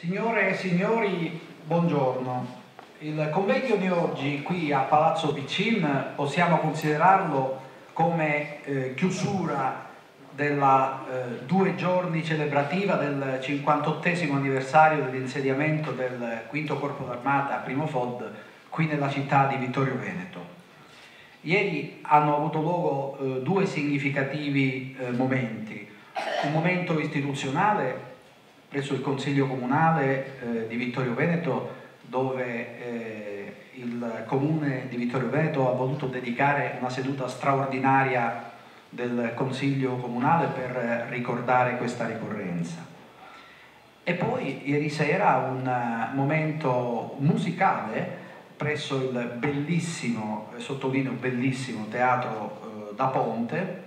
Signore e signori, buongiorno. Il convegno di oggi qui a Palazzo Piccin possiamo considerarlo come chiusura della 2 giorni celebrativa del 58esimo anniversario dell'insediamento del Quinto Corpo d'Armata, Primo FOD, qui nella città di Vittorio Veneto. Ieri hanno avuto luogo 2 significativi momenti. Un momento istituzionale presso il Consiglio Comunale di Vittorio Veneto, dove il Comune di Vittorio Veneto ha voluto dedicare una seduta straordinaria del Consiglio Comunale per ricordare questa ricorrenza. E poi ieri sera un momento musicale presso il bellissimo, sottolineo bellissimo, Teatro da Ponte,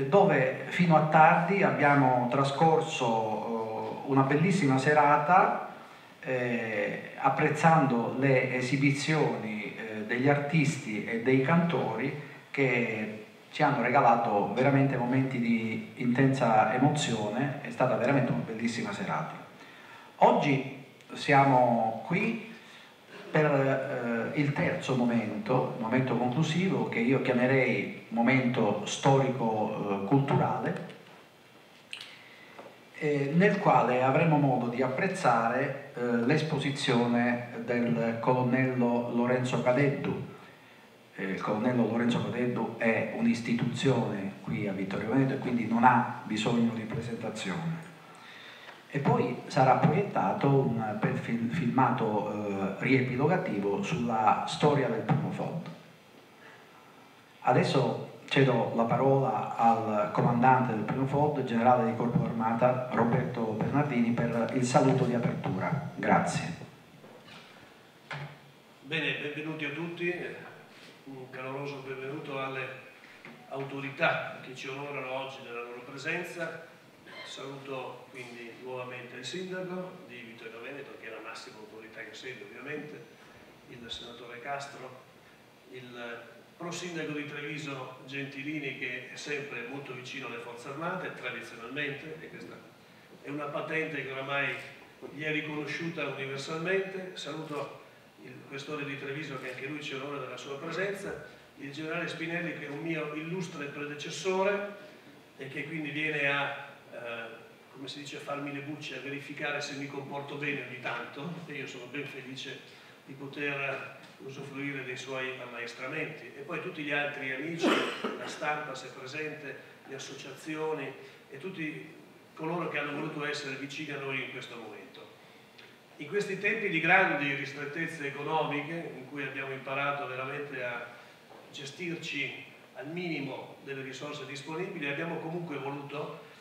dove fino a tardi abbiamo trascorso una bellissima serata apprezzando le esibizioni degli artisti e dei cantori che ci hanno regalato veramente momenti di intensa emozione. È stata veramente una bellissima serata. Oggi siamo qui per il terzo momento, il momento conclusivo, che io chiamerei momento storico-culturale, nel quale avremo modo di apprezzare l'esposizione del colonnello Lorenzo Cadeddu. Il colonnello Lorenzo Cadeddu è un'istituzione qui a Vittorio Veneto e quindi non ha bisogno di presentazione. E poi sarà proiettato un filmato riepilogativo sulla storia del Primo FOD. Adesso cedo la parola al comandante del Primo FOD, generale di Corpo d'Armata Roberto Bernardini, per il saluto di apertura. Grazie. Bene, benvenuti a tutti, un caloroso benvenuto alle autorità che ci onorano oggi della loro presenza. Saluto quindi nuovamente il sindaco di Vittorio Veneto, che è la massima autorità in sede ovviamente, il senatore Castro, il pro-sindaco di Treviso Gentilini, che è sempre molto vicino alle forze armate tradizionalmente, e questa è una patente che oramai gli è riconosciuta universalmente. Saluto il questore di Treviso, che anche lui ci onora della sua presenza, il generale Spinelli, che è un mio illustre predecessore e che quindi viene a come si dice, a farmi le bucce, a verificare se mi comporto bene ogni tanto, e io sono ben felice di poter usufruire dei suoi ammaestramenti. E poi tutti gli altri amici, la stampa se presente, le associazioni e tutti coloro che hanno voluto essere vicini a noi in questo momento. In questi tempi di grandi ristrettezze economiche, in cui abbiamo imparato veramente a gestirci al minimo delle risorse disponibili, abbiamo comunque voluto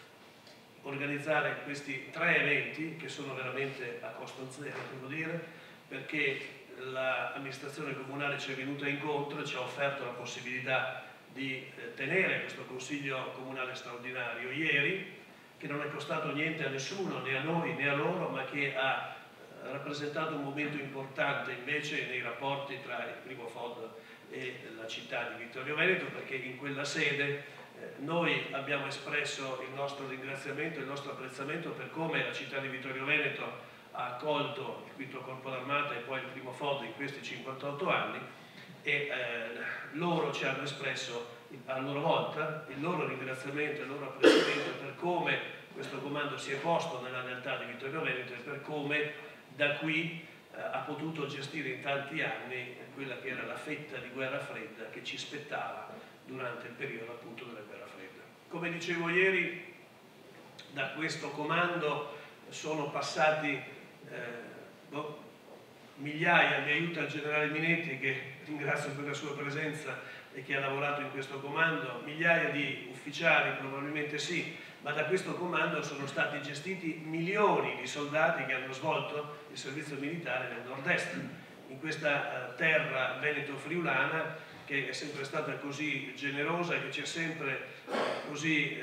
organizzare questi 3 eventi, che sono veramente a costo zero, devo dire, perché l'amministrazione comunale ci è venuta incontro e ci ha offerto la possibilità di tenere questo consiglio comunale straordinario ieri, che non è costato niente a nessuno, né a noi né a loro, ma che ha rappresentato un momento importante invece nei rapporti tra il Primo FOD e la città di Vittorio Veneto, perché in quella sede noi abbiamo espresso il nostro ringraziamento e il nostro apprezzamento per come la città di Vittorio Veneto ha accolto il Quinto Corpo d'Armata e poi il Primo FOD in questi 58 anni, e loro ci hanno espresso a loro volta il loro ringraziamento e il loro apprezzamento per come questo comando si è posto nella realtà di Vittorio Veneto e per come da qui ha potuto gestire in tanti anni quella che era la fetta di guerra fredda che ci spettava durante il periodo appunto della guerra fredda. Come dicevo ieri, da questo comando sono passati migliaia, mi aiuta il generale Minetti, che ringrazio per la sua presenza e che ha lavorato in questo comando, migliaia di ufficiali, probabilmente sì, ma da questo comando sono stati gestiti milioni di soldati che hanno svolto il servizio militare nel nord-est, in questa terra veneto-friulana che è sempre stata così generosa e che ci ha sempre così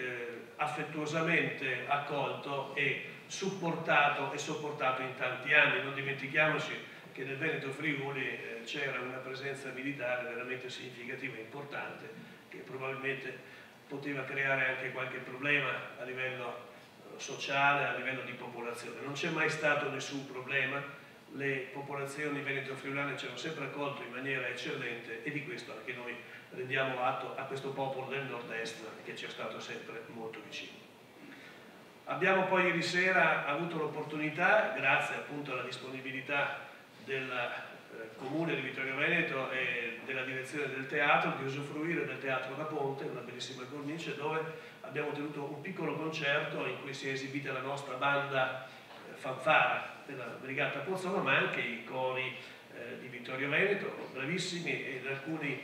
affettuosamente accolto e supportato e sopportato in tanti anni. Non dimentichiamoci che nel Veneto Friuli c'era una presenza militare veramente significativa e importante, che probabilmente poteva creare anche qualche problema a livello sociale, a livello di popolazione. Non c'è mai stato nessun problema, le popolazioni veneto-friulane ci hanno sempre accolto in maniera eccellente e di questo anche noi rendiamo atto a questo popolo del nord-est che ci è stato sempre molto vicino. Abbiamo poi ieri sera avuto l'opportunità, grazie appunto alla disponibilità del Comune di Vittorio Veneto e della direzione del teatro, di usufruire del Teatro da Ponte, una bellissima cornice, dove abbiamo tenuto un piccolo concerto in cui si è esibita la nostra banda fanfara della Brigata Pozzolo, ma anche i cori di Vittorio Veneto, bravissimi, ed alcuni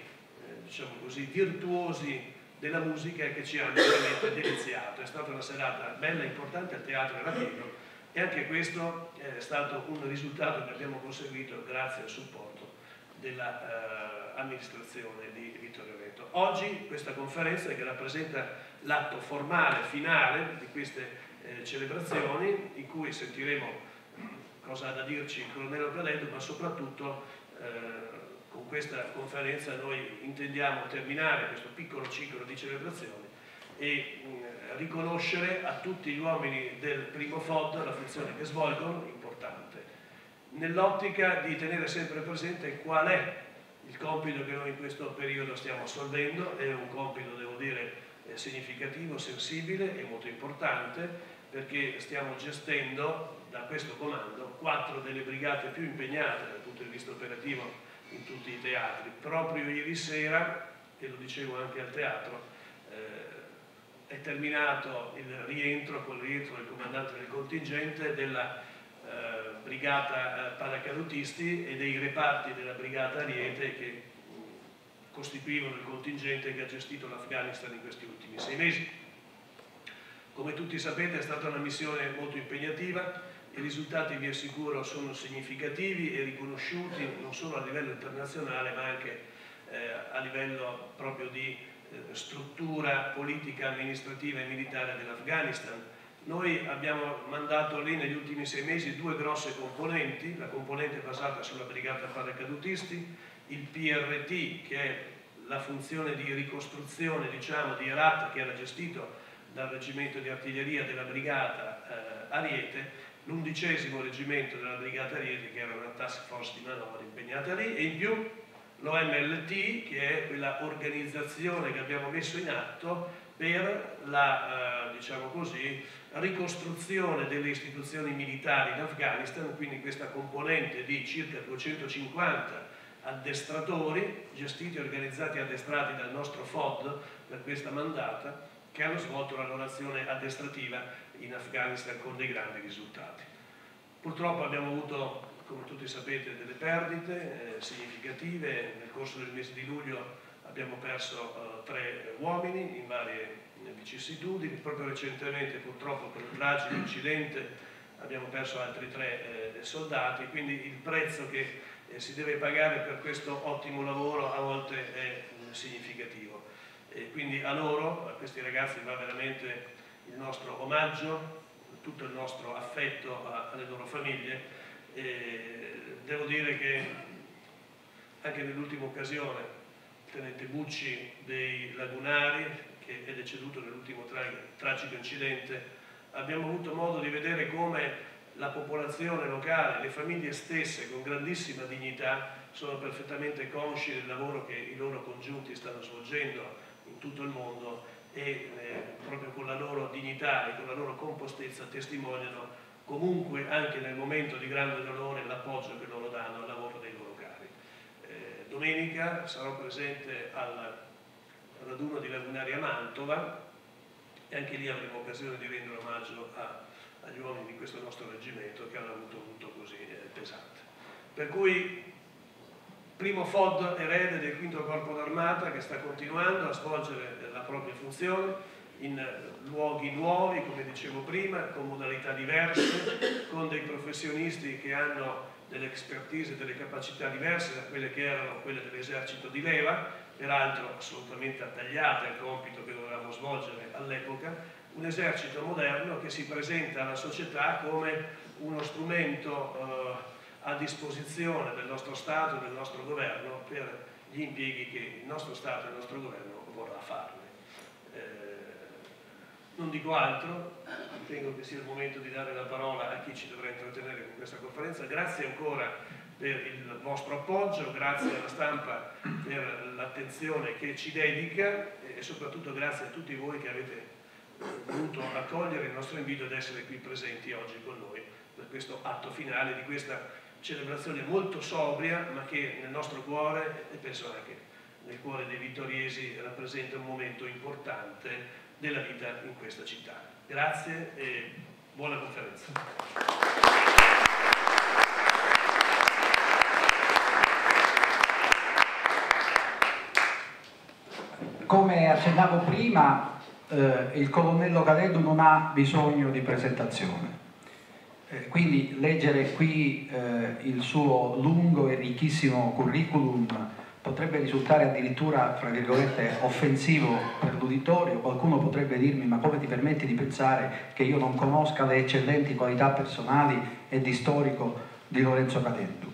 diciamo così, virtuosi della musica che ci hanno veramente deliziato. È stata una serata bella, importante, il teatro era pieno e anche questo è stato un risultato che abbiamo conseguito grazie al supporto dell'amministrazione di Vittorio Veneto. Oggi questa conferenza, che rappresenta l'atto formale, finale di queste celebrazioni, in cui sentiremo cosa ha da dirci il colonnello Pradello, ma soprattutto con questa conferenza noi intendiamo terminare questo piccolo ciclo di celebrazioni e riconoscere a tutti gli uomini del primo FOD la funzione che svolgono, importante, nell'ottica di tenere sempre presente qual è il compito che noi in questo periodo stiamo assolvendo. È un compito, devo dire, significativo, sensibile e molto importante, perché stiamo gestendo da questo comando 4 delle brigate più impegnate dal punto di vista operativo in tutti i teatri. Proprio ieri sera, e lo dicevo anche al teatro, è terminato il rientro del comandante del contingente della brigata paracadutisti e dei reparti della brigata Ariete che costituivano il contingente che ha gestito l'Afghanistan in questi ultimi 6 mesi. Come tutti sapete è stata una missione molto impegnativa, i risultati, vi assicuro, sono significativi e riconosciuti non solo a livello internazionale ma anche a livello proprio di struttura politica, amministrativa e militare dell'Afghanistan. Noi abbiamo mandato lì negli ultimi 6 mesi 2 grosse componenti, la componente basata sulla brigata paracadutisti, il PRT, che è la funzione di ricostruzione, diciamo, di Herat, che era gestito dal reggimento di artiglieria della brigata Ariete, l'11° reggimento della brigata Ariete, che era una task force di manovra impegnata lì, e in più l'OMLT, che è quella organizzazione che abbiamo messo in atto per la, diciamo così, ricostruzione delle istituzioni militari in Afghanistan, quindi questa componente di circa 250 addestratori, gestiti, organizzati e addestrati dal nostro FOD per questa mandata, che hanno svolto la loro azione addestrativa in Afghanistan con dei grandi risultati. Purtroppo abbiamo avuto, come tutti sapete, delle perdite significative. Nel corso del mese di luglio abbiamo perso 3 uomini in varie vicissitudini. Proprio recentemente, purtroppo, per un tragico incidente abbiamo perso altri 3 soldati, quindi il prezzo che si deve pagare per questo ottimo lavoro a volte è significativo. E quindi a loro, a questi ragazzi, va veramente il nostro omaggio, tutto il nostro affetto alle loro famiglie. Devo dire che anche nell'ultima occasione il tenente Bucci dei Lagunari, che è deceduto nell'ultimo tragico incidente, abbiamo avuto modo di vedere come la popolazione locale, le famiglie stesse con grandissima dignità sono perfettamente consci del lavoro che i loro congiunti stanno svolgendo in tutto il mondo e proprio con la loro dignità e con la loro compostezza testimoniano comunque, anche nel momento di grande dolore, l'appoggio che loro danno al lavoro dei loro cari. Domenica sarò presente al raduno di Lagunari a Mantova e anche lì avremo occasione di rendere omaggio agli uomini di questo nostro reggimento che hanno avuto un lutto così pesante. Per cui primo FOD erede del 5° Corpo d'Armata che sta continuando a svolgere la propria funzione in luoghi nuovi, come dicevo prima, con modalità diverse, con dei professionisti che hanno delle expertise e delle capacità diverse da quelle che erano quelle dell'esercito di leva, peraltro assolutamente attagliate al compito che dovevamo svolgere all'epoca, un esercito moderno che si presenta alla società come uno strumento a disposizione del nostro Stato e del nostro governo per gli impieghi che il nostro Stato e il nostro governo vorrà farne. Non dico altro, ritengo che sia il momento di dare la parola a chi ci dovrà intrattenere con questa conferenza. Grazie ancora per il vostro appoggio, grazie alla stampa per l'attenzione che ci dedica e soprattutto grazie a tutti voi che avete voluto accogliere il nostro invito ad essere qui presenti oggi con noi per questo atto finale di questa celebrazione molto sobria, ma che nel nostro cuore, e penso anche nel cuore dei vittoriesi, rappresenta un momento importante della vita in questa città. Grazie e buona conferenza. Come accennavo prima, il colonnello Cadeddu non ha bisogno di presentazione. Quindi leggere qui il suo lungo e ricchissimo curriculum potrebbe risultare addirittura, fra virgolette, offensivo per l'uditorio. Qualcuno potrebbe dirmi: ma come ti permetti di pensare che io non conosca le eccellenti qualità personali e di storico di Lorenzo Cadeddu?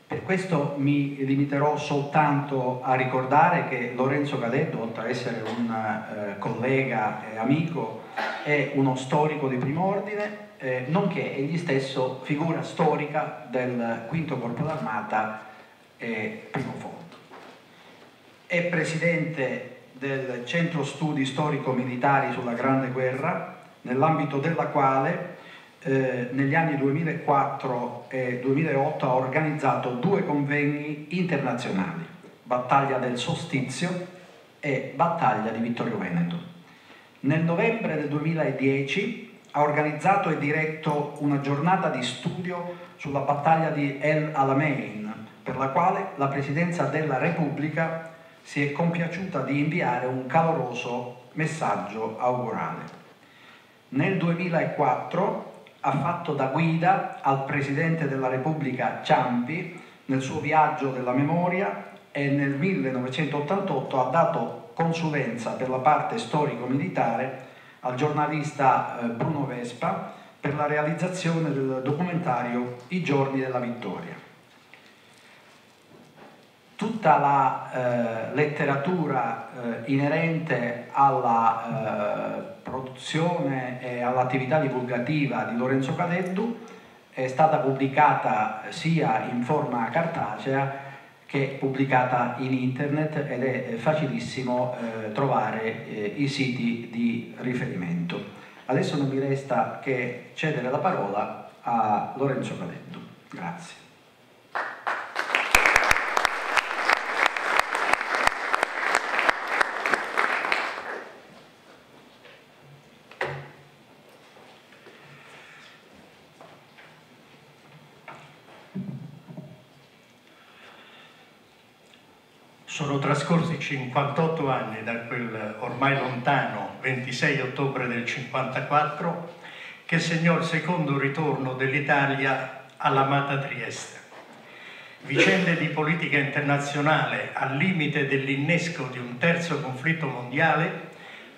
Per questo mi limiterò soltanto a ricordare che Lorenzo Cadeddu, oltre ad essere un collega e amico, è uno storico di primo ordine, nonché egli stesso figura storica del V Corpo d'Armata e primo fondo. È presidente del Centro Studi Storico-Militari sulla Grande Guerra, nell'ambito della quale negli anni 2004 e 2008 ha organizzato 2 convegni internazionali, Battaglia del Solstizio e Battaglia di Vittorio Veneto. Nel novembre del 2010 ha organizzato e diretto una giornata di studio sulla battaglia di El Alamein, per la quale la Presidenza della Repubblica si è compiaciuta di inviare un caloroso messaggio augurale. Nel 2004 ha fatto da guida al Presidente della Repubblica Ciampi nel suo viaggio della memoria e nel 1988 ha dato consulenza per la parte storico-militare al giornalista Bruno Vespa per la realizzazione del documentario I giorni della vittoria. Tutta la letteratura inerente alla produzione e all'attività divulgativa di Lorenzo Cadeddu è stata pubblicata sia in forma cartacea che pubblicata in internet ed è facilissimo trovare i siti di riferimento. Adesso non mi resta che cedere la parola a Lorenzo Cadeddu. Grazie. Sono trascorsi 58 anni da quel ormai lontano 26 ottobre del 54 che segnò il secondo ritorno dell'Italia all'amata Trieste. Vicende di politica internazionale al limite dell'innesco di un terzo conflitto mondiale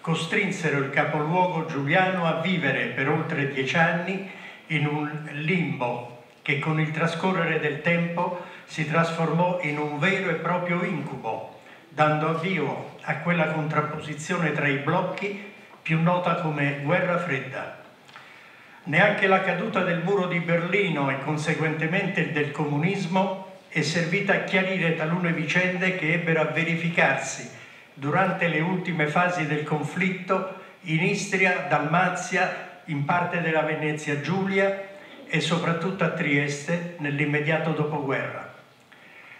costrinsero il capoluogo giuliano a vivere per oltre 10 anni in un limbo che con il trascorrere del tempo si trasformò in un vero e proprio incubo, dando avvio a quella contrapposizione tra i blocchi più nota come Guerra Fredda. Neanche la caduta del muro di Berlino e conseguentemente del comunismo è servita a chiarire talune vicende che ebbero a verificarsi durante le ultime fasi del conflitto in Istria, Dalmazia, in parte della Venezia Giulia e soprattutto a Trieste nell'immediato dopoguerra.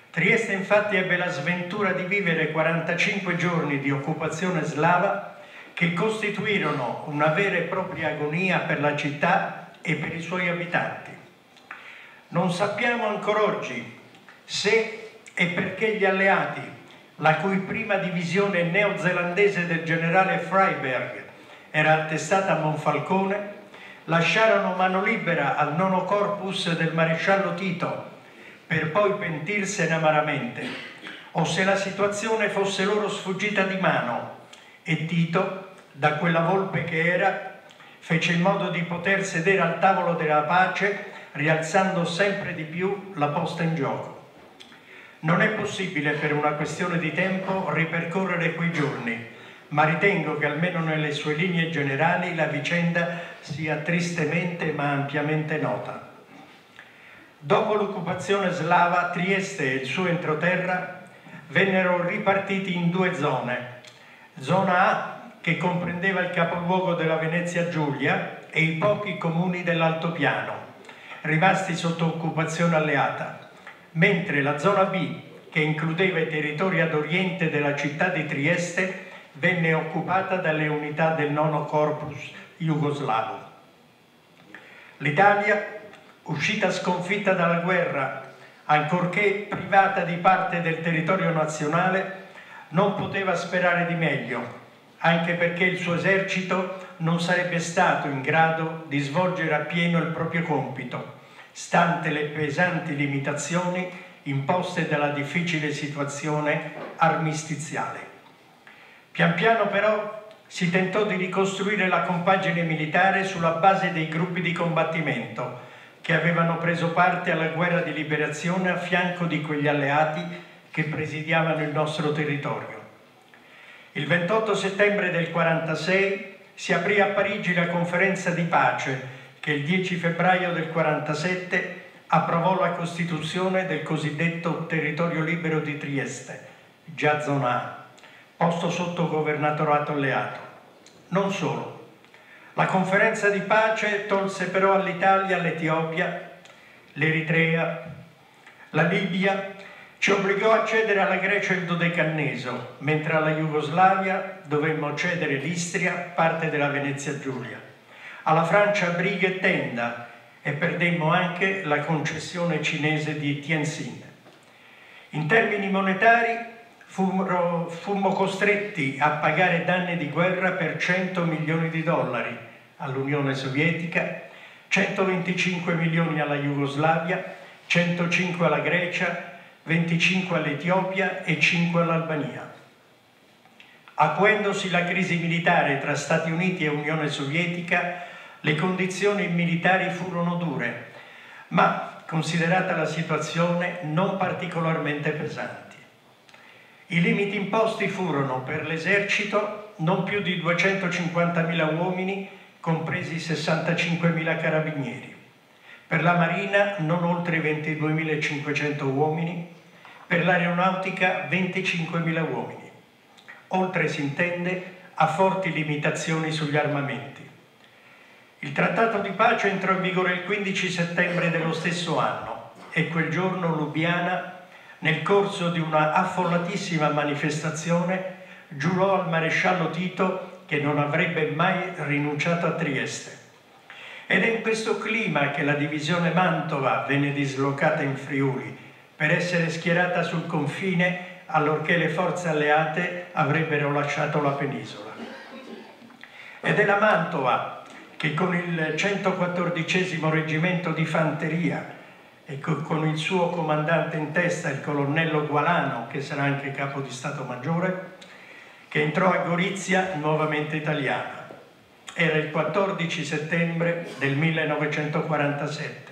Trieste infatti ebbe la sventura di vivere 45 giorni di occupazione slava che costituirono una vera e propria agonia per la città e per i suoi abitanti. Non sappiamo ancora oggi se e perché gli alleati, la cui prima divisione neozelandese del generale Freyberg era attestata a Monfalcone, lasciarono mano libera al nono corpus del maresciallo Tito per poi pentirsene amaramente, o se la situazione fosse loro sfuggita di mano e Tito, da quella volpe che era, fece in modo di poter sedere al tavolo della pace, rialzando sempre di più la posta in gioco. Non è possibile per una questione di tempo ripercorrere quei giorni, ma ritengo che almeno nelle sue linee generali la vicenda sia tristemente ma ampiamente nota. Dopo l'occupazione slava, Trieste e il suo entroterra vennero ripartiti in due zone. Zona A, che comprendeva il capoluogo della Venezia Giulia e i pochi comuni dell'altopiano, rimasti sotto occupazione alleata, mentre la zona B, che includeva i territori ad oriente della città di Trieste, venne occupata dalle unità del Nono Corpus jugoslavo. L'Italia, uscita sconfitta dalla guerra, ancorché privata di parte del territorio nazionale, non poteva sperare di meglio, anche perché il suo esercito non sarebbe stato in grado di svolgere appieno il proprio compito, stante le pesanti limitazioni imposte dalla difficile situazione armistiziale. Pian piano però si tentò di ricostruire la compagine militare sulla base dei gruppi di combattimento che avevano preso parte alla guerra di liberazione a fianco di quegli alleati che presidiavano il nostro territorio. Il 28 settembre del 1946 si aprì a Parigi la conferenza di pace che il 10 febbraio del 1947 approvò la costituzione del cosiddetto territorio libero di Trieste, già zona A, posto sotto governatorato alleato. Non solo. La conferenza di pace tolse però all'Italia l'Etiopia, l'Eritrea, la Libia, ci obbligò a cedere alla Grecia il Dodecanneso, mentre alla Jugoslavia dovemmo cedere l'Istria, parte della Venezia Giulia. Alla Francia Briga e Tenda, e perdemmo anche la concessione cinese di Tientsin. In termini monetari fummo costretti a pagare danni di guerra per 100 milioni di dollari all'Unione Sovietica, 125 milioni alla Jugoslavia, 105 alla Grecia, 25 all'Etiopia e 5 all'Albania. Acuendosi la crisi militare tra Stati Uniti e Unione Sovietica, le condizioni militari furono dure, ma, considerata la situazione, non particolarmente pesanti. I limiti imposti furono per l'esercito non più di 250.000 uomini, compresi 65.000 carabinieri, per la Marina non oltre 22.500 uomini, per l'aeronautica 25.000 uomini. Oltre si intende a forti limitazioni sugli armamenti. Il trattato di pace entrò in vigore il 15 settembre dello stesso anno e quel giorno Lubiana, nel corso di una affollatissima manifestazione, giurò al maresciallo Tito che non avrebbe mai rinunciato a Trieste. Ed è in questo clima che la divisione Mantova venne dislocata in Friuli per essere schierata sul confine allorché le forze alleate avrebbero lasciato la penisola. Ed è la Mantova che con il 114° Reggimento di Fanteria e con il suo comandante in testa, il colonnello Gualano, che sarà anche capo di Stato Maggiore, che entrò a Gorizia nuovamente italiana. Era il 14 settembre del 1947.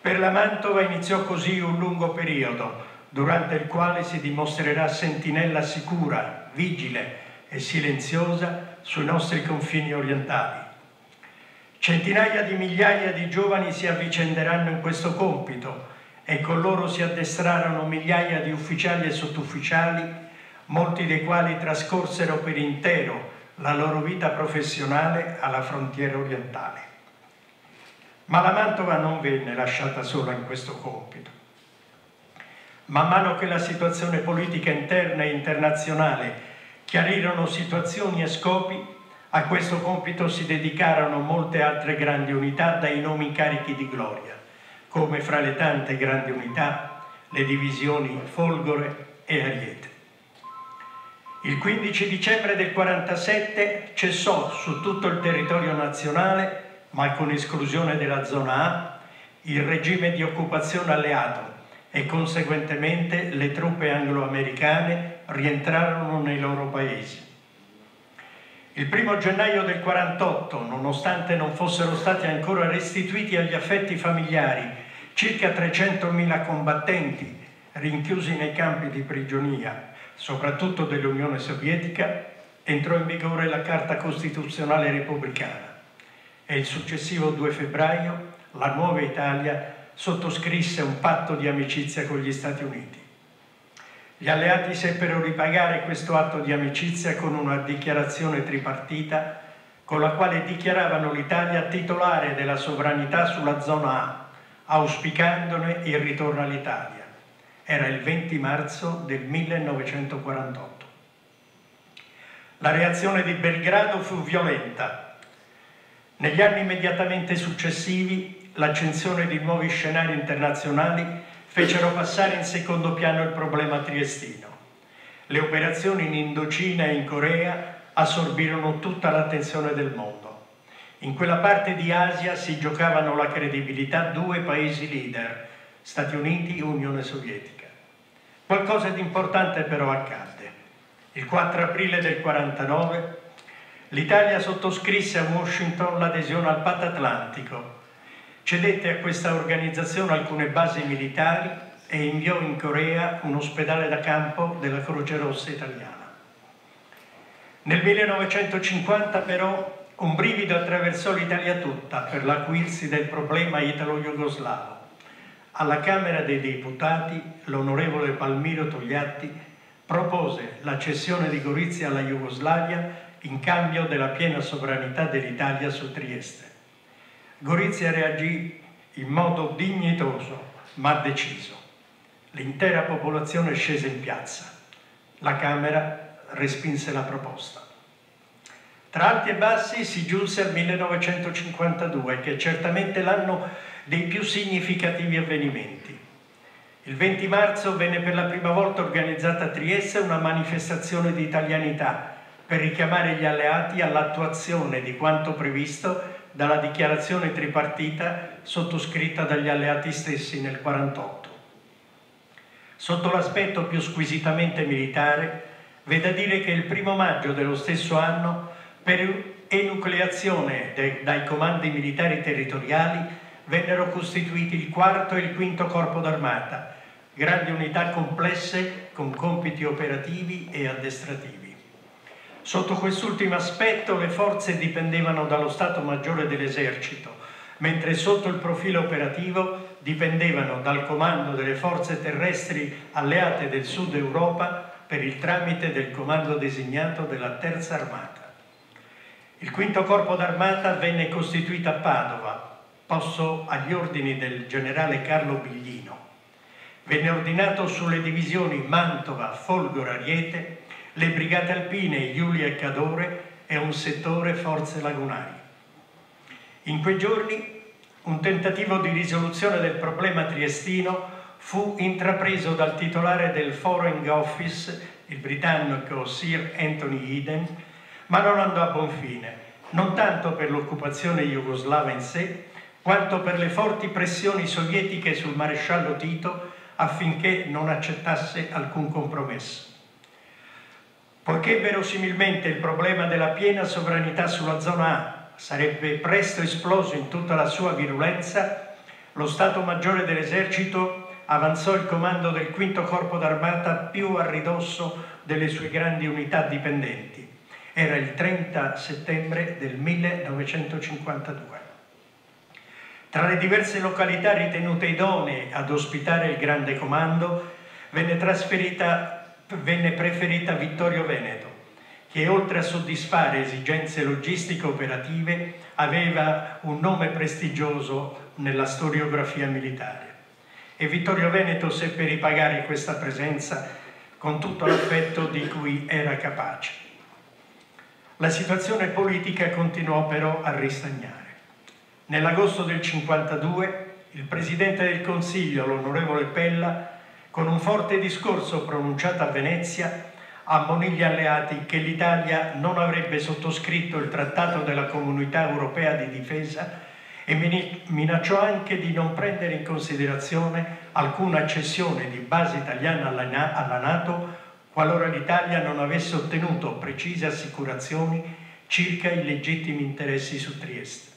Per la Mantova iniziò così un lungo periodo, durante il quale si dimostrerà sentinella sicura, vigile e silenziosa sui nostri confini orientali. Centinaia di migliaia di giovani si avvicenderanno in questo compito e con loro si addestrarono migliaia di ufficiali e sottufficiali, molti dei quali trascorsero per intero la loro vita professionale alla frontiera orientale. Ma la Mantova non venne lasciata sola in questo compito. Man mano che la situazione politica interna e internazionale chiarirono situazioni e scopi, a questo compito si dedicarono molte altre grandi unità dai nomi carichi di gloria, come fra le tante grandi unità le divisioni Folgore e Ariete. Il 15 dicembre del 1947 cessò su tutto il territorio nazionale, ma con esclusione della zona A, il regime di occupazione alleato e conseguentemente le truppe anglo-americane rientrarono nei loro paesi. Il 1° gennaio del 1948, nonostante non fossero stati ancora restituiti agli affetti familiari circa 300.000 combattenti rinchiusi nei campi di prigionia, soprattutto dell'Unione Sovietica, entrò in vigore la Carta Costituzionale Repubblicana e il successivo 2 febbraio la nuova Italia sottoscrisse un patto di amicizia con gli Stati Uniti. Gli alleati seppero ripagare questo atto di amicizia con una dichiarazione tripartita con la quale dichiaravano l'Italia titolare della sovranità sulla zona A, auspicandone il ritorno all'Italia. Era il 20 marzo del 1948. La reazione di Belgrado fu violenta. Negli anni immediatamente successivi, l'accensione di nuovi scenari internazionali fecero passare in secondo piano il problema triestino. Le operazioni in Indocina e in Corea assorbirono tutta l'attenzione del mondo. In quella parte di Asia si giocavano la credibilità due paesi leader, Stati Uniti e Unione Sovietica. Qualcosa di importante però accadde. Il 4 aprile del 1949 l'Italia sottoscrisse a Washington l'adesione al Patto Atlantico, cedette a questa organizzazione alcune basi militari e inviò in Corea un ospedale da campo della Croce Rossa italiana. Nel 1950 però un brivido attraversò l'Italia tutta per l'acuirsi del problema italo-jugoslavo. Alla Camera dei Deputati l'onorevole Palmiro Togliatti propose la cessione di Gorizia alla Jugoslavia in cambio della piena sovranità dell'Italia su Trieste. Gorizia reagì in modo dignitoso ma deciso. L'intera popolazione scese in piazza. La Camera respinse la proposta. Tra alti e bassi si giunse al 1952, che è certamente l'anno dei più significativi avvenimenti. Il 20 marzo venne per la prima volta organizzata a Trieste una manifestazione di italianità per richiamare gli alleati all'attuazione di quanto previsto dalla dichiarazione tripartita sottoscritta dagli alleati stessi nel 1948. Sotto l'aspetto più squisitamente militare, v'è da dire che il 1 maggio dello stesso anno, per enucleazione dai comandi militari territoriali, vennero costituiti il 4° e il 5° Corpo d'Armata, grandi unità complesse con compiti operativi e addestrativi. Sotto quest'ultimo aspetto le forze dipendevano dallo Stato Maggiore dell'Esercito, mentre sotto il profilo operativo dipendevano dal comando delle forze terrestri alleate del Sud Europa per il tramite del comando designato della Terza Armata. Il 5° Corpo d'Armata venne costituito a Padova, posto agli ordini del generale Carlo Biglino. Venne ordinato sulle divisioni Mantova, Folgora, Ariete, le brigate alpine Giulia e Cadore e un settore forze lagunari. In quei giorni un tentativo di risoluzione del problema triestino fu intrapreso dal titolare del Foreign Office, il britannico Sir Anthony Eden, ma non andò a buon fine, non tanto per l'occupazione jugoslava in sé, quanto per le forti pressioni sovietiche sul maresciallo Tito affinché non accettasse alcun compromesso. Poiché verosimilmente il problema della piena sovranità sulla zona A sarebbe presto esploso in tutta la sua virulenza, lo Stato Maggiore dell'Esercito avanzò il comando del 5° Corpo d'Armata più a ridosso delle sue grandi unità dipendenti. Era il 30 settembre del 1952. Tra le diverse località ritenute idonee ad ospitare il grande comando venne preferita Vittorio Veneto, che oltre a soddisfare esigenze logistiche operative aveva un nome prestigioso nella storiografia militare. E Vittorio Veneto seppe ripagare questa presenza con tutto l'affetto di cui era capace. La situazione politica continuò però a ristagnare. Nell'agosto del 1952 il Presidente del Consiglio, l'onorevole Pella, con un forte discorso pronunciato a Venezia, ammonì gli alleati che l'Italia non avrebbe sottoscritto il Trattato della Comunità Europea di Difesa e minacciò anche di non prendere in considerazione alcuna cessione di base italiana alla NATO qualora l'Italia non avesse ottenuto precise assicurazioni circa i legittimi interessi su Trieste.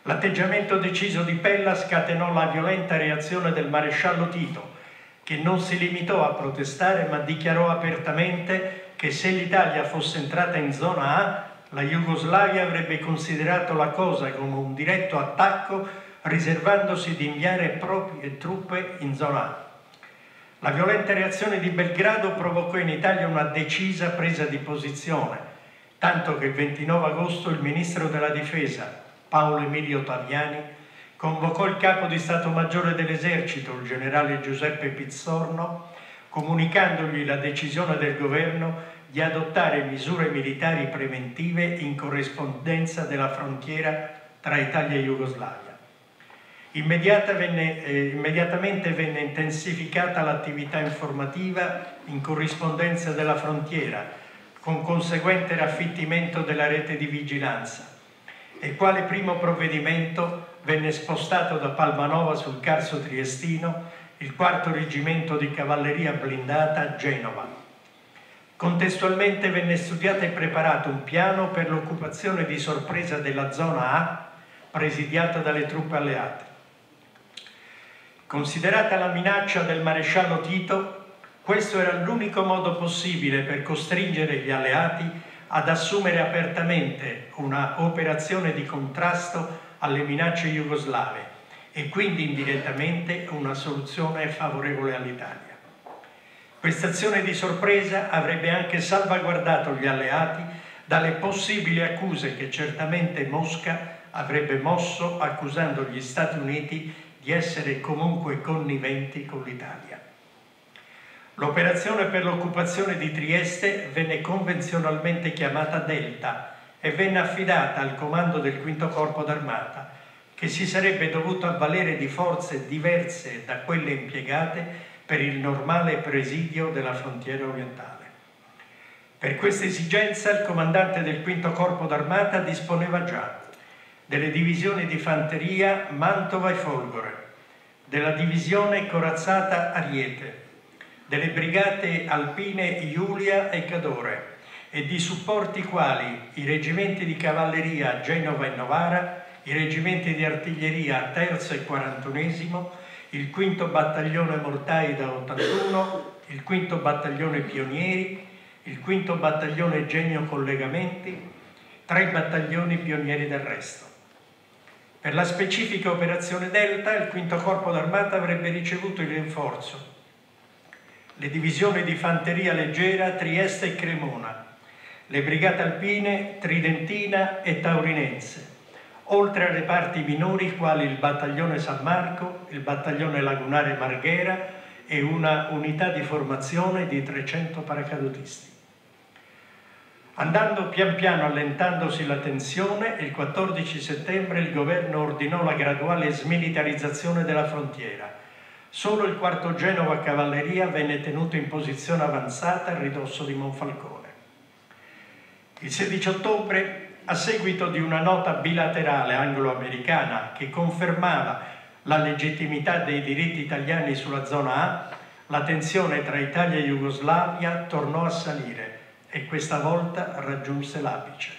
L'atteggiamento deciso di Pella scatenò la violenta reazione del maresciallo Tito, che non si limitò a protestare ma dichiarò apertamente che se l'Italia fosse entrata in zona A, la Jugoslavia avrebbe considerato la cosa come un diretto attacco, riservandosi di inviare proprie truppe in zona A. La violenta reazione di Belgrado provocò in Italia una decisa presa di posizione, tanto che il 29 agosto il ministro della Difesa, Paolo Emilio Taviani, convocò il capo di Stato Maggiore dell'Esercito, il generale Giuseppe Pizzorno, comunicandogli la decisione del governo di adottare misure militari preventive in corrispondenza della frontiera tra Italia e Jugoslavia. Immediatamente venne intensificata l'attività informativa in corrispondenza della frontiera, con conseguente raffittimento della rete di vigilanza, e quale primo provvedimento venne spostato da Palmanova sul Carso triestino il 4° reggimento di cavalleria blindata a Genova. Contestualmente venne studiato e preparato un piano per l'occupazione di sorpresa della zona A, presidiata dalle truppe alleate. Considerata la minaccia del maresciallo Tito, questo era l'unico modo possibile per costringere gli alleati ad assumere apertamente una operazione di contrasto alle minacce jugoslave e quindi indirettamente una soluzione favorevole all'Italia. Questa azione di sorpresa avrebbe anche salvaguardato gli alleati dalle possibili accuse che certamente Mosca avrebbe mosso accusando gli Stati Uniti di essere comunque conniventi con l'Italia. L'operazione per l'occupazione di Trieste venne convenzionalmente chiamata Delta e venne affidata al comando del V Corpo d'Armata, che si sarebbe dovuto avvalere di forze diverse da quelle impiegate per il normale presidio della frontiera orientale. Per questa esigenza il comandante del V Corpo d'Armata disponeva già delle divisioni di fanteria Mantova e Folgore, della divisione corazzata Ariete, delle brigate alpine Giulia e Cadore e di supporti quali i reggimenti di cavalleria Genova e Novara, i reggimenti di artiglieria 3° e 41°, il 5° battaglione mortai da 81, il 5° battaglione pionieri, il 5° battaglione genio collegamenti, 3 battaglioni pionieri del resto. Per la specifica operazione Delta, il V Corpo d'Armata avrebbe ricevuto il rinforzo: le divisioni di fanteria leggera Trieste e Cremona, le brigate alpine Tridentina e Taurinense, oltre a reparti minori quali il battaglione San Marco, il battaglione lagunare Marghera e una unità di formazione di 300 paracadutisti. Andando pian piano allentandosi la tensione, il 14 settembre il governo ordinò la graduale smilitarizzazione della frontiera. Solo il 4° Genova Cavalleria venne tenuto in posizione avanzata a ridosso di Monfalcone. Il 16 ottobre, a seguito di una nota bilaterale anglo-americana che confermava la legittimità dei diritti italiani sulla zona A, la tensione tra Italia e Jugoslavia tornò a salire e questa volta raggiunse l'apice.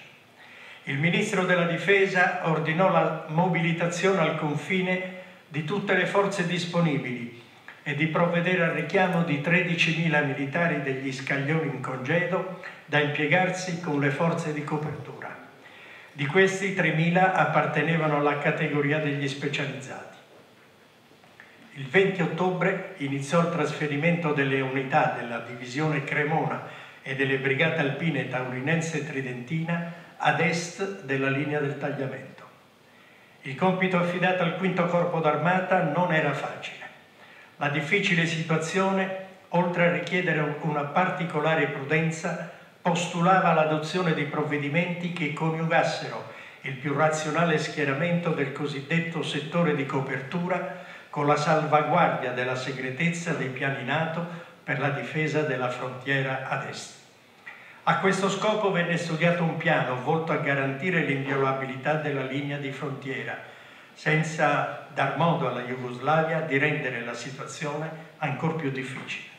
Il ministro della Difesa ordinò la mobilitazione al confine di tutte le forze disponibili e di provvedere al richiamo di 13.000 militari degli scaglioni in congedo da impiegarsi con le forze di copertura. Di questi 3.000 appartenevano alla categoria degli specializzati. Il 20 ottobre iniziò il trasferimento delle unità della divisione Cremona e delle brigate alpine Taurinense e Tridentina ad est della linea del tagliamento. Il compito affidato al V Corpo d'Armata non era facile. La difficile situazione, oltre a richiedere una particolare prudenza, postulava l'adozione di provvedimenti che coniugassero il più razionale schieramento del cosiddetto settore di copertura con la salvaguardia della segretezza dei piani NATO per la difesa della frontiera ad est. A questo scopo venne studiato un piano volto a garantire l'inviolabilità della linea di frontiera, senza dar modo alla Jugoslavia di rendere la situazione ancor più difficile.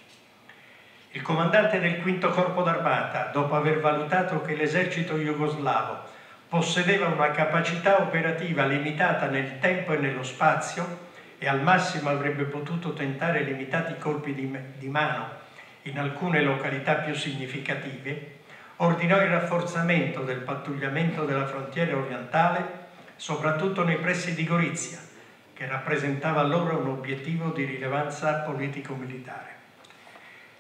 Il comandante del V Corpo d'Armata, dopo aver valutato che l'esercito jugoslavo possedeva una capacità operativa limitata nel tempo e nello spazio e al massimo avrebbe potuto tentare limitati colpi di mano in alcune località più significative, ordinò il rafforzamento del pattugliamento della frontiera orientale, soprattutto nei pressi di Gorizia, che rappresentava allora un obiettivo di rilevanza politico-militare.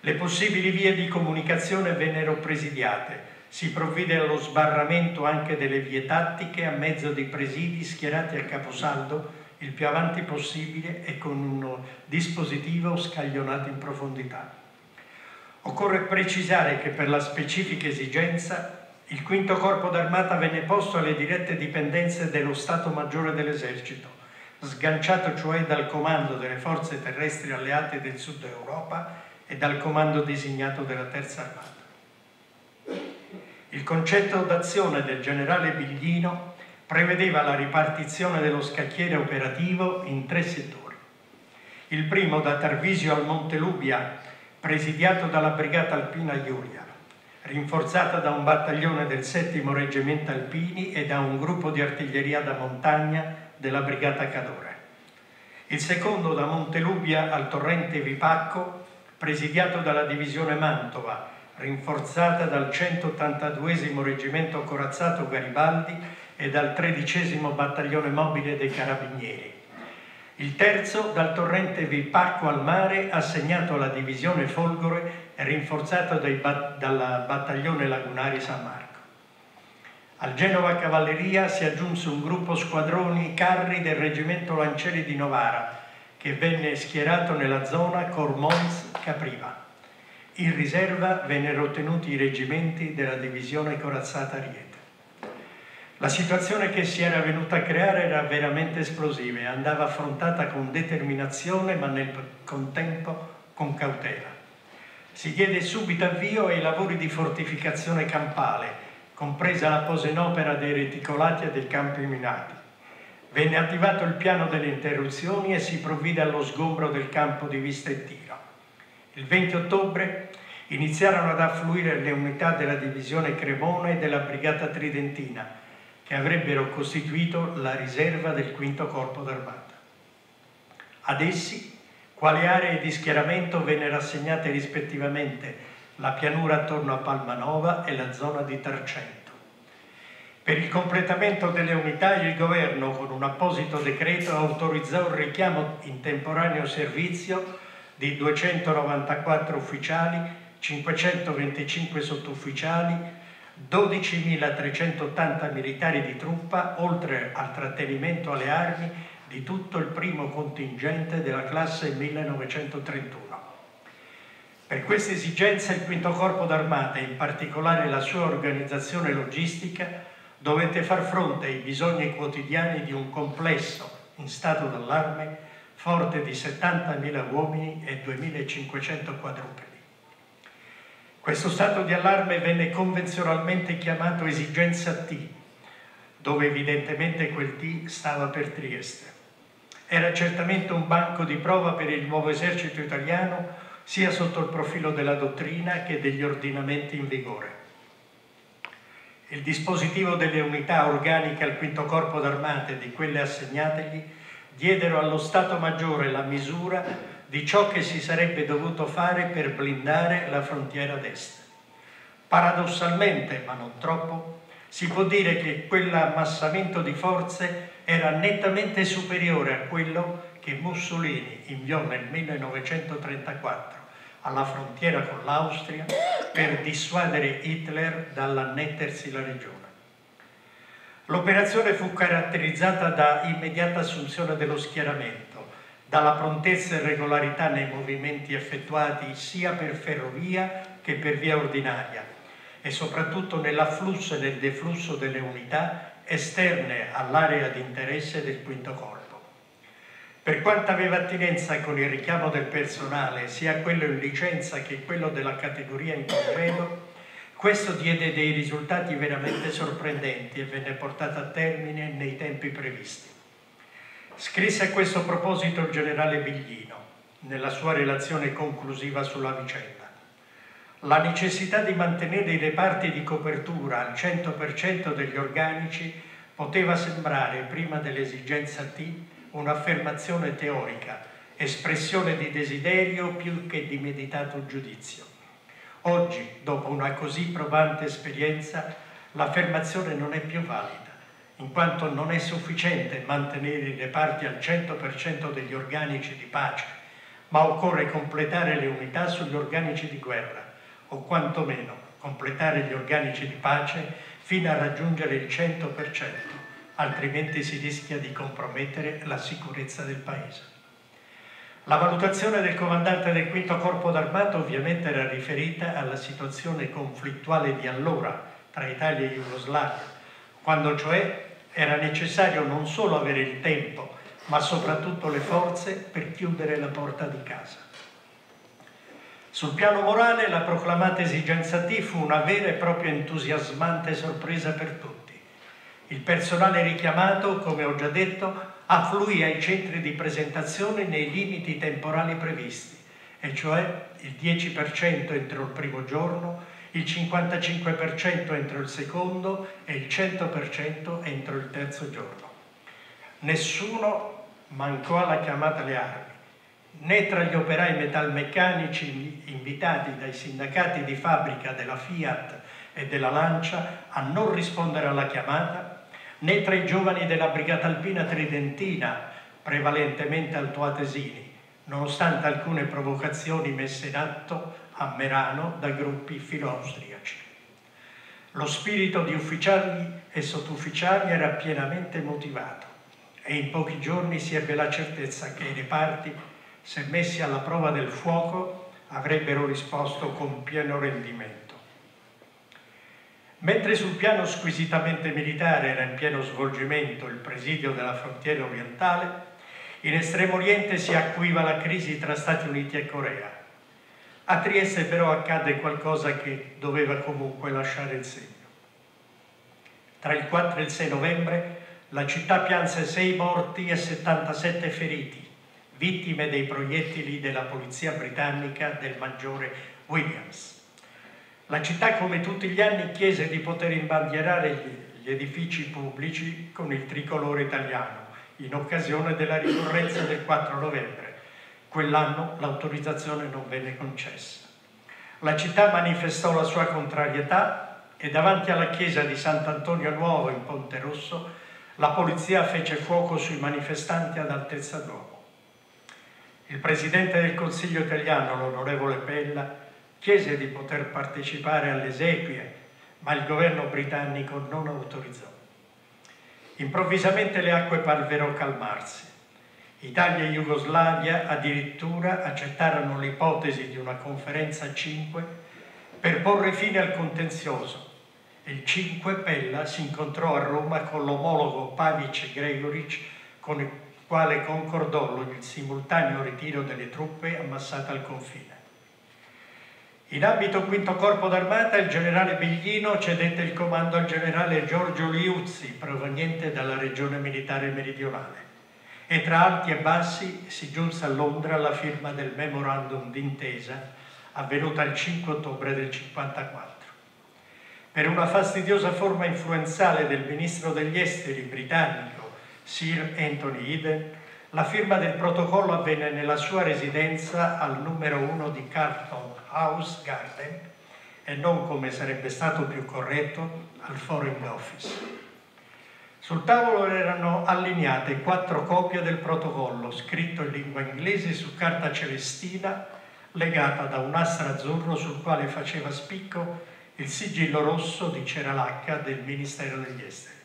Le possibili vie di comunicazione vennero presidiate, si provvide allo sbarramento anche delle vie tattiche a mezzo di presidi schierati a caposaldo il più avanti possibile e con un dispositivo scaglionato in profondità. Occorre precisare che per la specifica esigenza il V Corpo d'Armata venne posto alle dirette dipendenze dello Stato Maggiore dell'Esercito, sganciato cioè dal comando delle forze terrestri alleate del Sud Europa e dal comando designato della Terza Armata. Il concetto d'azione del generale Biglino prevedeva la ripartizione dello scacchiere operativo in 3 settori. Il primo da Tarvisio al Monte Lubia, presidiato dalla Brigata Alpina Giulia, rinforzata da un battaglione del 7° Reggimento Alpini e da un gruppo di artiglieria da montagna della Brigata Cadore. Il secondo da Montelubia al torrente Vipacco, presidiato dalla Divisione Mantova, rinforzata dal 182° Reggimento Corazzato Garibaldi e dal 13° Battaglione Mobile dei Carabinieri. Il terzo dal torrente Vipacco al mare, assegnato alla Divisione Folgore e rinforzato dal Battaglione Lagunari San Marco. Al Genova Cavalleria si aggiunse un gruppo squadroni carri del Reggimento Lancieri di Novara, che venne schierato nella zona Cormons-Capriva. In riserva vennero tenuti i reggimenti della divisione corazzata Ariete. La situazione che si era venuta a creare era veramente esplosiva e andava affrontata con determinazione, ma nel contempo con cautela. Si diede subito avvio ai lavori di fortificazione campale, compresa la posa in opera dei reticolati e dei campi minati. Venne attivato il piano delle interruzioni e si provvide allo sgombro del campo di vista e tiro. Il 20 ottobre iniziarono ad affluire le unità della divisione Cremona e della Brigata Tridentina, che avrebbero costituito la riserva del V Corpo d'Armata. Ad essi, quali aree di schieramento, vennero assegnate rispettivamente la pianura attorno a Palmanova e la zona di Tarcento. Per il completamento delle unità il governo, con un apposito decreto, autorizzò il richiamo in temporaneo servizio di 294 ufficiali, 525 sottufficiali, 12.380 militari di truppa, oltre al trattenimento alle armi di tutto il primo contingente della classe 1931. Per questa esigenza il V Corpo d'Armata, in particolare la sua organizzazione logistica, dovette far fronte ai bisogni quotidiani di un complesso in stato d'allarme forte di 70.000 uomini e 2.500 quadrupedi. Questo stato di allarme venne convenzionalmente chiamato esigenza T, dove evidentemente quel T stava per Trieste. Era certamente un banco di prova per il nuovo esercito italiano, sia sotto il profilo della dottrina che degli ordinamenti in vigore. Il dispositivo delle unità organiche al V Corpo d'Armata e di quelle assegnategli diedero allo Stato Maggiore la misura di ciò che si sarebbe dovuto fare per blindare la frontiera d'est. Paradossalmente, ma non troppo, si può dire che quell'ammassamento di forze era nettamente superiore a quello che Mussolini inviò nel 1934 alla frontiera con l'Austria per dissuadere Hitler dall'annettersi la regione. L'operazione fu caratterizzata da immediata assunzione dello schieramento, dalla prontezza e regolarità nei movimenti effettuati sia per ferrovia che per via ordinaria e soprattutto nell'afflusso e nel deflusso delle unità esterne all'area di interesse del V Corpo. Per quanto aveva attinenza con il richiamo del personale, sia quello in licenza che quello della categoria in congedo, questo diede dei risultati veramente sorprendenti e venne portato a termine nei tempi previsti. Scrisse a questo proposito il generale Biglino, nella sua relazione conclusiva sulla vicenda. La necessità di mantenere i reparti di copertura al 100% degli organici poteva sembrare, prima dell'esigenza T, un'affermazione teorica, espressione di desiderio più che di meditato giudizio. Oggi, dopo una così probante esperienza, l'affermazione non è più valida, in quanto non è sufficiente mantenere i reparti al 100% degli organici di pace, ma occorre completare le unità sugli organici di guerra, o quantomeno completare gli organici di pace fino a raggiungere il 100%, altrimenti si rischia di compromettere la sicurezza del Paese. La valutazione del comandante del V Corpo d'Armata ovviamente era riferita alla situazione conflittuale di allora tra Italia e Jugoslavia, quando cioè era necessario non solo avere il tempo, ma soprattutto le forze per chiudere la porta di casa. Sul piano morale, la proclamata esigenza T fu una vera e propria entusiasmante sorpresa per tutti. Il personale richiamato, come ho già detto, affluì ai centri di presentazione nei limiti temporali previsti, e cioè il 10% entro il primo giorno, il 55% entro il secondo e il 100% entro il terzo giorno. Nessuno mancò alla chiamata alle armi, né tra gli operai metalmeccanici invitati dai sindacati di fabbrica della Fiat e della Lancia a non rispondere alla chiamata, né tra i giovani della Brigata Alpina Tridentina, prevalentemente altoatesini, nonostante alcune provocazioni messe in atto a Merano da gruppi filo-austriaci. Lo spirito di ufficiali e sottufficiali era pienamente motivato e in pochi giorni si ebbe la certezza che i reparti, se messi alla prova del fuoco, avrebbero risposto con pieno rendimento. Mentre sul piano squisitamente militare era in pieno svolgimento il presidio della frontiera orientale, in Estremo Oriente si acuiva la crisi tra Stati Uniti e Corea. A Trieste però accadde qualcosa che doveva comunque lasciare il segno. Tra il 4 e il 6 novembre la città pianse 6 morti e 77 feriti, vittime dei proiettili della polizia britannica del maggiore Williams. La città, come tutti gli anni, chiese di poter imbandierare gli edifici pubblici con il tricolore italiano in occasione della ricorrenza del 4 novembre. Quell'anno l'autorizzazione non venne concessa. La città manifestò la sua contrarietà e davanti alla chiesa di Sant'Antonio Nuovo in Ponte Rosso la polizia fece fuoco sui manifestanti ad altezza d'uomo. Il presidente del Consiglio italiano, l'onorevole Pella, chiese di poter partecipare alle esequie, ma il governo britannico non autorizzò. Improvvisamente le acque parvero calmarsi. Italia e Jugoslavia addirittura accettarono l'ipotesi di una conferenza a 5 per porre fine al contenzioso. Il 5 Pella si incontrò a Roma con l'omologo Pavic Gregoric, con il quale concordò il simultaneo ritiro delle truppe ammassate al confine. In ambito V Corpo d'Armata il generale Biglino cedette il comando al generale Giorgio Liuzzi, proveniente dalla regione militare meridionale, e tra alti e bassi si giunse a Londra alla firma del memorandum d'intesa avvenuta il 5 ottobre del 1954. Per una fastidiosa forma influenzale del ministro degli esteri britannico Sir Anthony Eden, la firma del protocollo avvenne nella sua residenza al numero 1 di Carlton House Garden e non, come sarebbe stato più corretto, al Foreign Office. Sul tavolo erano allineate 4 copie del protocollo, scritto in lingua inglese su carta celestina, legata da un astro azzurro sul quale faceva spicco il sigillo rosso di cera lacca del Ministero degli Esteri.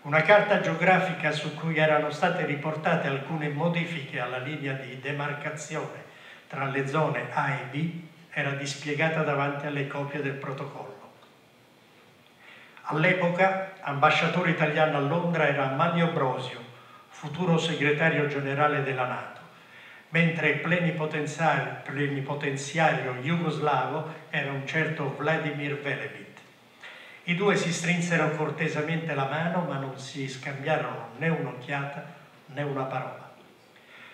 Una carta geografica su cui erano state riportate alcune modifiche alla linea di demarcazione tra le zone A e B era dispiegata davanti alle copie del protocollo. All'epoca, ambasciatore italiano a Londra era Manlio Brosio, futuro segretario generale della NATO, mentre il plenipotenziario jugoslavo era un certo Vladimir Velebit. I due si strinsero cortesemente la mano, ma non si scambiarono né un'occhiata né una parola.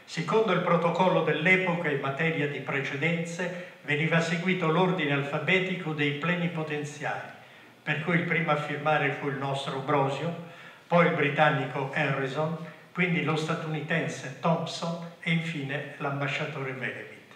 Secondo il protocollo dell'epoca in materia di precedenze, veniva seguito l'ordine alfabetico dei plenipotenziari, per cui il primo a firmare fu il nostro Brosio, poi il britannico Harrison, quindi lo statunitense Thompson e infine l'ambasciatore Velebit.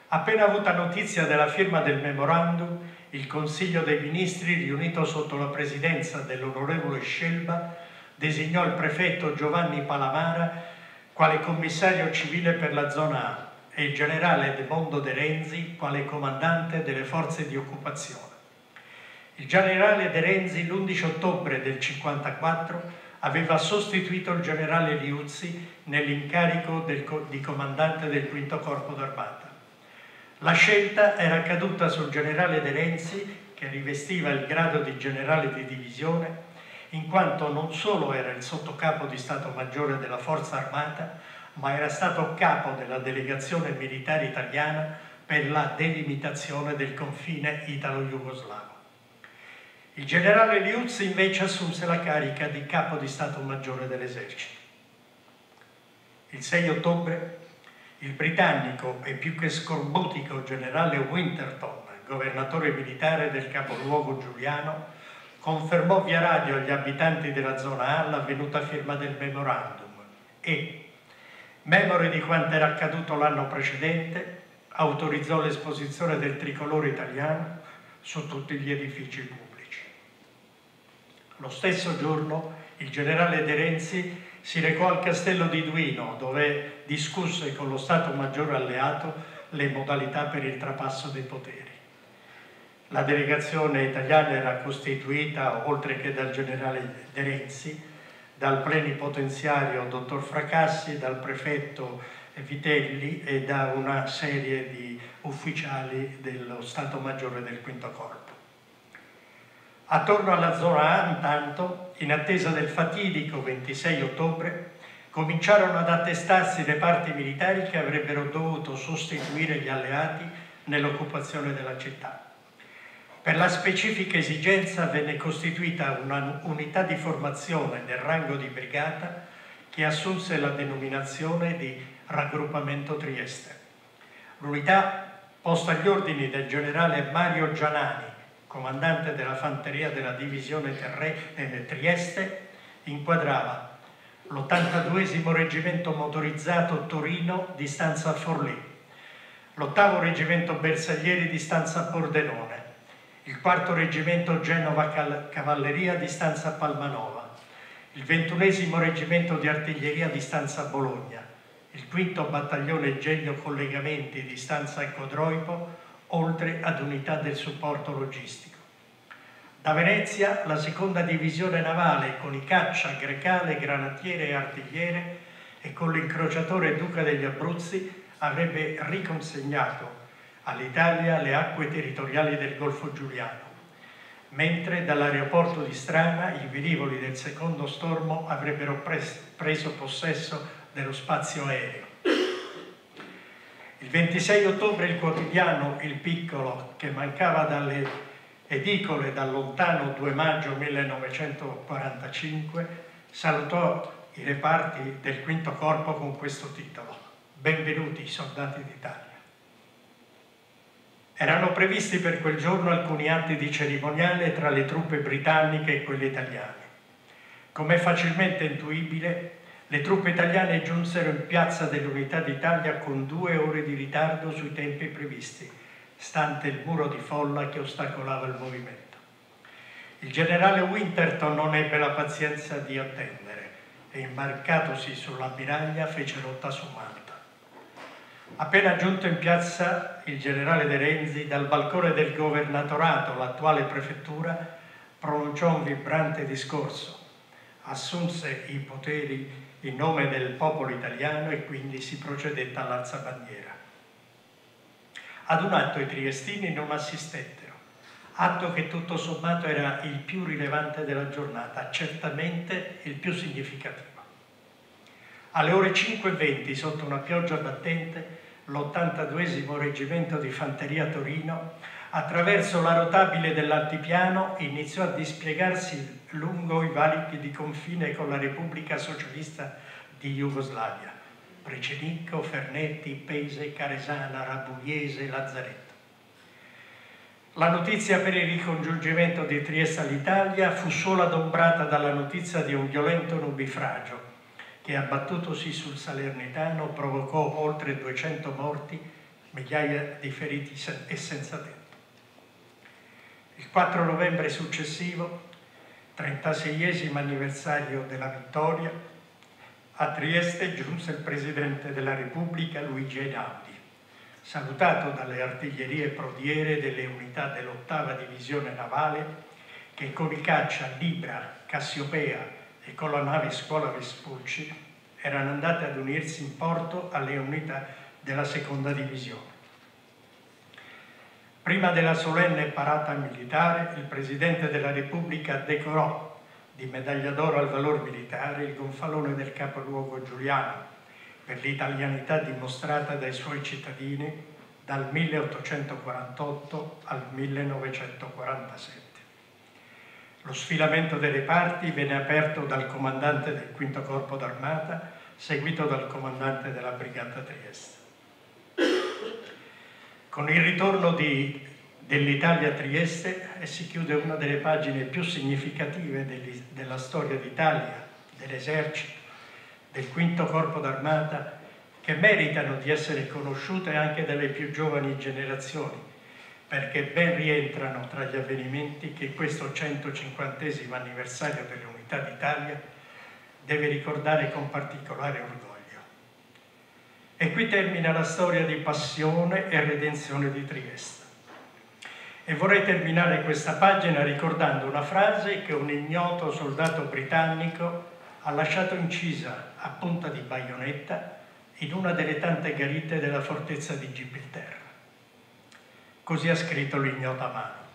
Appena avuta notizia della firma del memorandum, il Consiglio dei Ministri, riunito sotto la presidenza dell'onorevole Scelba, designò il prefetto Giovanni Palamara quale commissario civile per la zona A e il generale Edmondo De Renzi quale comandante delle forze di occupazione. Il generale De Renzi l'11 ottobre del 1954 aveva sostituito il generale Liuzzi nell'incarico di comandante del V Corpo d'Armata. La scelta era caduta sul generale De Renzi, che rivestiva il grado di generale di divisione, in quanto non solo era il sottocapo di Stato Maggiore della Forza Armata, ma era stato capo della delegazione militare italiana per la delimitazione del confine italo-jugoslavo. Il generale Liuzzi invece assunse la carica di capo di Stato Maggiore dell'esercito. Il 6 ottobre il britannico e più che scorbutico generale Winterton, governatore militare del capoluogo giuliano, confermò via radio agli abitanti della zona A l'avvenuta firma del memorandum e, memore di quanto era accaduto l'anno precedente, autorizzò l'esposizione del tricolore italiano su tutti gli edifici pubblici. Lo stesso giorno il generale De Renzi si recò al castello di Duino, dove discusse con lo Stato Maggiore alleato le modalità per il trapasso dei poteri. La delegazione italiana era costituita, oltre che dal generale De Renzi, dal plenipotenziario dottor Fracassi, dal prefetto Vitelli e da una serie di ufficiali dello Stato Maggiore del V Corpo. Attorno alla zona A, intanto, in attesa del fatidico 26 ottobre, cominciarono ad attestarsi reparti militari che avrebbero dovuto sostituire gli alleati nell'occupazione della città. Per la specifica esigenza venne costituita una unità di formazione del rango di brigata che assunse la denominazione di Raggruppamento Trieste. L'unità, posta agli ordini del generale Mario Gianani, comandante della fanteria della divisione Trieste, inquadrava l'82° reggimento motorizzato Torino di stanza a Forlì, l'8° reggimento Bersaglieri di stanza a Pordenone, il 4° reggimento Genova Cavalleria di stanza a Palmanova, il 21° reggimento di artiglieria di stanza a Bologna, il 5° battaglione Genio Collegamenti di stanza a Codroipo, oltre ad unità del supporto logistico. Da Venezia la seconda divisione navale con i caccia, grecale, granatiere e artigliere e con l'incrociatore Duca degli Abruzzi avrebbe riconsegnato all'Italia le acque territoriali del Golfo Giuliano, mentre dall'aeroporto di Strana i velivoli del secondo stormo avrebbero preso possesso dello spazio aereo. Il 26 ottobre il quotidiano Il Piccolo, che mancava dalle edicole dal lontano 2 maggio 1945, salutò i reparti del V Corpo con questo titolo: Benvenuti soldati d'Italia. Erano previsti per quel giorno alcuni atti di cerimoniale tra le truppe britanniche e quelle italiane. Come è facilmente intuibile, le truppe italiane giunsero in piazza dell'Unità d'Italia con 2 ore di ritardo sui tempi previsti, stante il muro di folla che ostacolava il movimento. Il generale Winterton non ebbe la pazienza di attendere e, imbarcatosi sull'ammiraglia, fece rotta su Malta. Appena giunto in piazza, il generale De Renzi, dal balcone del governatorato, l'attuale prefettura, pronunciò un vibrante discorso, assunse i poteri in nome del popolo italiano e quindi si procedette all'alzabandiera. Ad un atto i triestini non assistettero, atto che tutto sommato era il più rilevante della giornata, certamente il più significativo. Alle ore 5:20, sotto una pioggia battente, l'82° reggimento di fanteria Torino, attraverso la rotabile dell'altipiano, iniziò a dispiegarsi lungo i valichi di confine con la Repubblica Socialista di Jugoslavia, Precenicco, Fernetti, Pese, Caresana, Rabugliese, Lazzaretto. La notizia per il ricongiungimento di Trieste all'Italia fu solo adombrata dalla notizia di un violento nubifragio che, abbattutosi sul Salernitano, provocò oltre 200 morti, migliaia di feriti e senza tetto. Il 4 novembre successivo, 36esimo anniversario della vittoria, a Trieste giunse il Presidente della Repubblica Luigi Einaudi, salutato dalle artiglierie prodiere delle unità dell'8ª Divisione Navale che con i caccia Libra, Cassiopea e con la nave Scuola Vespucci erano andate ad unirsi in porto alle unità della 2ª Divisione. Prima della solenne parata militare, il Presidente della Repubblica decorò di medaglia d'oro al valor militare il gonfalone del capoluogo Giuliano per l'italianità dimostrata dai suoi cittadini dal 1848 al 1947. Lo sfilamento dei reparti venne aperto dal comandante del V Corpo d'Armata, seguito dal comandante della Brigata Trieste. Con il ritorno dell'Italia a Trieste si chiude una delle pagine più significative della storia d'Italia, dell'esercito, del V Corpo d'Armata, che meritano di essere conosciute anche dalle più giovani generazioni, perché ben rientrano tra gli avvenimenti che questo 150° anniversario dell'Unità d'Italia deve ricordare con particolare orgoglio. E qui termina la storia di passione e redenzione di Trieste. E vorrei terminare questa pagina ricordando una frase che un ignoto soldato britannico ha lasciato incisa a punta di baionetta in una delle tante guerite della fortezza di Gibilterra. Così ha scritto l'ignoto Amano.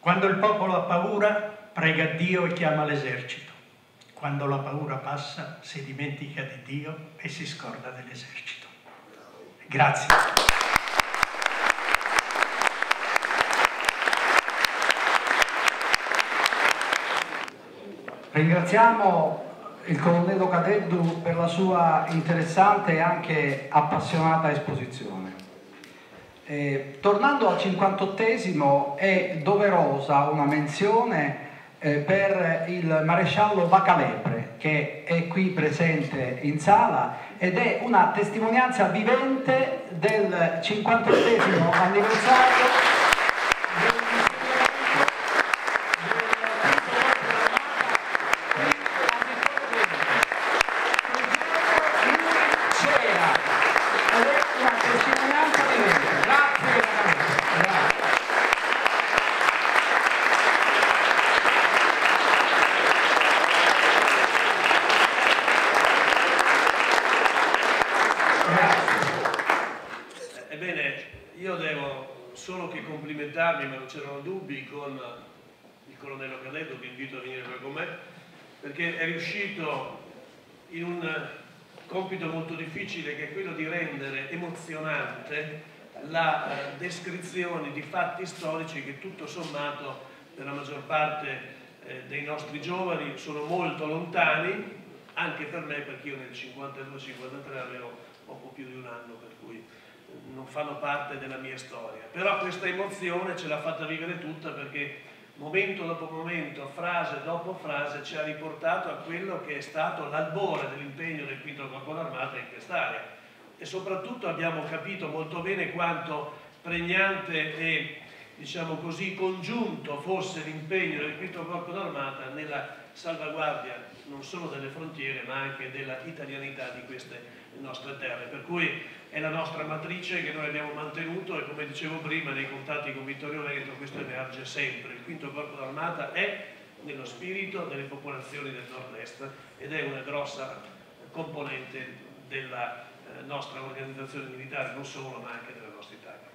Quando il popolo ha paura, prega Dio e chiama l'esercito. Quando la paura passa, si dimentica di Dio e si scorda dell'esercito. Grazie. Ringraziamo il colonnello Cadeddu per la sua interessante e anche appassionata esposizione. Tornando al 58esimo, è doverosa una menzione per il maresciallo Bacalepre, che è qui presente in sala ed è una testimonianza vivente del 58esimo anniversario ma non c'erano dubbi con il colonnello Cadeddu, che invito a venire qua con me, perché è riuscito in un compito molto difficile, che è quello di rendere emozionante la descrizione di fatti storici che tutto sommato per la maggior parte dei nostri giovani sono molto lontani, anche per me, perché io nel 52-53 avevo poco più di un anno, per cui non fanno parte della mia storia. Però questa emozione ce l'ha fatta vivere tutta, perché momento dopo momento, frase dopo frase, ci ha riportato a quello che è stato l'albore dell'impegno del V Corpo d'Armata in quest'area. E soprattutto abbiamo capito molto bene quanto pregnante e, diciamo così, congiunto fosse l'impegno del V Corpo d'Armata nella salvaguardia non solo delle frontiere ma anche della italianità di queste nostre terre, per cui è la nostra matrice che noi abbiamo mantenuto, e come dicevo prima nei contatti con Vittorio Veneto questo emerge sempre. Il V Corpo d'Armata è nello spirito delle popolazioni del nord-est ed è una grossa componente della nostra organizzazione militare, non solo ma anche della nostra Italia.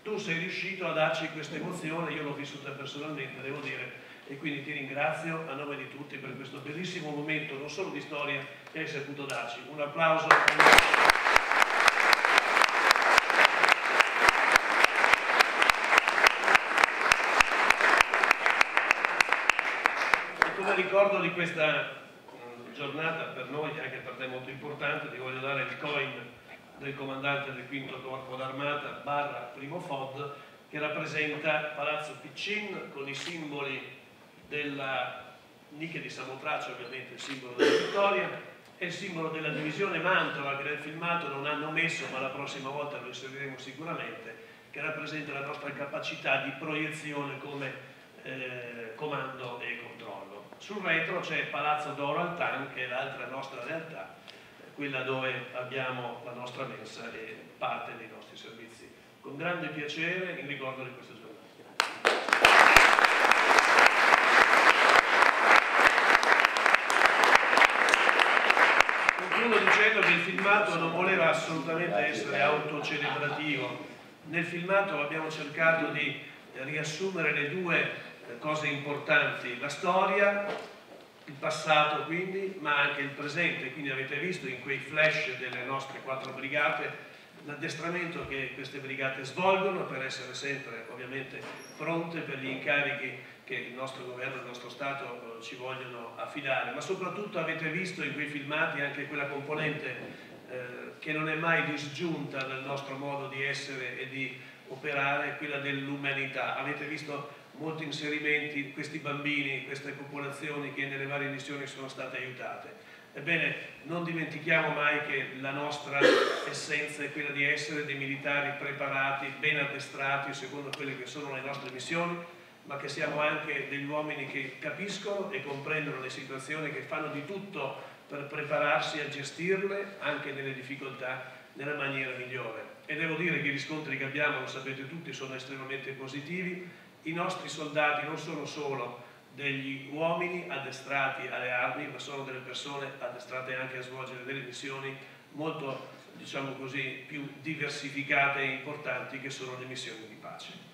Tu sei riuscito a darci questa emozione, io l'ho vissuta personalmente, devo dire, e quindi ti ringrazio a nome di tutti per questo bellissimo momento, non solo di storia, che hai saputo darci. Un applauso. E come ricordo di questa giornata per noi, anche per te molto importante, ti voglio dare il coin del comandante del V Corpo d'Armata / primo FOD, che rappresenta Palazzo Piccin con i simboli della Nike di Samotrace, ovviamente il simbolo della vittoria, è il simbolo della divisione Mantova, che nel filmato non hanno messo, ma la prossima volta lo inseriremo sicuramente, che rappresenta la nostra capacità di proiezione come comando e controllo. Sul retro c'è Palazzo d'Oro Altan, che è l'altra nostra realtà, quella dove abbiamo la nostra mensa e parte dei nostri servizi. Con grande piacere in ricordo di questa giornata. Concludo dicendo che il filmato non voleva assolutamente essere autocelebrativo. Nel filmato abbiamo cercato di riassumere le due cose importanti: la storia, il passato quindi, ma anche il presente. Quindi avete visto in quei flash delle nostre 4 brigate l'addestramento che queste brigate svolgono per essere sempre ovviamente pronte per gli incarichi che il nostro governo e il nostro Stato ci vogliono affidare, ma soprattutto avete visto in quei filmati anche quella componente che non è mai disgiunta dal nostro modo di essere e di operare, quella dell'umanità. Avete visto molti inserimenti, questi bambini, queste popolazioni che nelle varie missioni sono state aiutate. Ebbene, non dimentichiamo mai che la nostra essenza è quella di essere dei militari preparati, ben addestrati secondo quelle che sono le nostre missioni, ma che siamo anche degli uomini che capiscono e comprendono le situazioni, che fanno di tutto per prepararsi a gestirle anche nelle difficoltà nella maniera migliore. E devo dire che i riscontri che abbiamo, lo sapete tutti, sono estremamente positivi. I nostri soldati non sono solo degli uomini addestrati alle armi, ma sono delle persone addestrate anche a svolgere delle missioni molto, diciamo così, più diversificate e importanti, che sono le missioni di pace.